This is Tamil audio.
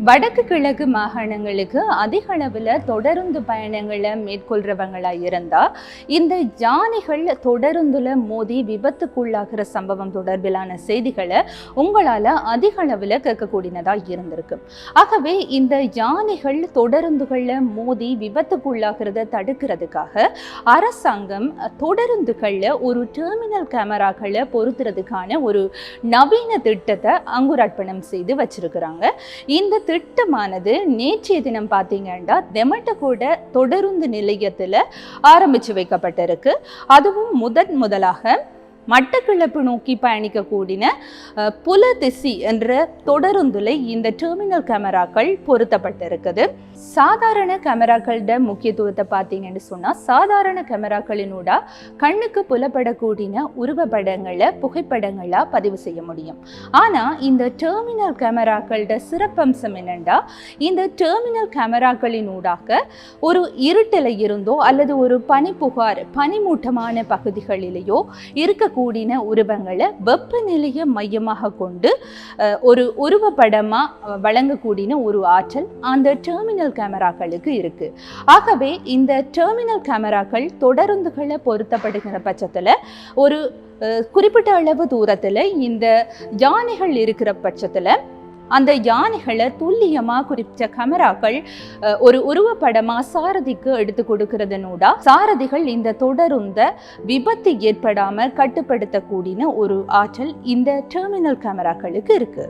வடக்கு கிழக்கு மாகாணங்களுக்கு அதிக அளவில் தொடருந்து பயணங்களை மேற்கொள்றவங்களா இருந்தா இந்த யானைகள் தொடருந்துல மோதி விபத்துக்குள்ளாகிற சம்பவம் தொடர்பிலான செய்திகளை உங்களால அதிக அளவில் கேட்கக்கூடியதா இருந்திருக்கு. ஆகவே இந்த யானைகள் தொடருந்துகள்ல மோதி விபத்துக்குள்ளாகிறத தடுக்கிறதுக்காக அரசாங்கம் தொடருந்துகள்ல ஒரு டெர்மினல் கேமராக்களை பொருத்துறதுக்கான ஒரு நவீன திட்டத்தை அங்குரார்ப்பணம் செய்து வச்சிருக்கிறாங்க. இந்த திட்டமானது நேற்றைய தினம் பார்த்தீங்கன்னா தெமட்டகோட தொடருந்து நிலையத்தில் ஆரம்பித்து வைக்கப்பட்டிருக்கு. அதுவும் முதலாக மட்டக்களப்பு நோக்கி பயணிக்கக்கூடிய புலதிசி என்ற தொடருந்துல இந்த டெர்மினல் கேமராக்கள் பொருத்தப்பட்டிருக்குது. சாதாரண கேமராக்களோட முக்கியத்துவத்தை பார்த்தீங்கன்னு சொன்னால், சாதாரண கேமராக்களினூட கண்ணுக்கு புலப்படக்கூடிய உருவப்படங்களை புகைப்படங்களாக பதிவு செய்ய முடியும். ஆனால் இந்த டெர்மினல் கேமராக்களோட சிறப்பம்சம் என்னென்னா, இந்த டெர்மினல் கேமராக்களினூடாக ஒரு இருட்டில் இருந்தோ அல்லது ஒரு பனிப்புகார் பனிமூட்டமான பகுதிகளிலேயோ இருக்க கூடின உருவங்களை வெப்பநிலையை மையமாக கொண்டு ஒரு உருவப்படமாக வழங்கக்கூடிய ஒரு ஆற்றல் அந்த டெர்மினல் கேமராக்களுக்கு இருக்கு. ஆகவே இந்த டெர்மினல் கேமராக்கள் தொடருந்துகளை பொருத்தப்படுகிற பட்சத்தில் ஒரு குறிப்பிட்ட அளவு தூரத்தில் இந்த யானைகள் இருக்கிற பட்சத்தில் அந்த யானைகளை துல்லியமாக குறிப்பிட்ட கேமராக்கள் ஒரு உருவப்படமாக சாரதிக்கு எடுத்து கொடுக்கறதனோட சாரதிகள் இந்த தொடருந்த விபத்து ஏற்படாமல் கட்டுப்படுத்தக்கூடிய ஒரு ஆற்றல் இந்த டெர்மினல் கேமராக்களுக்கு இருக்கு.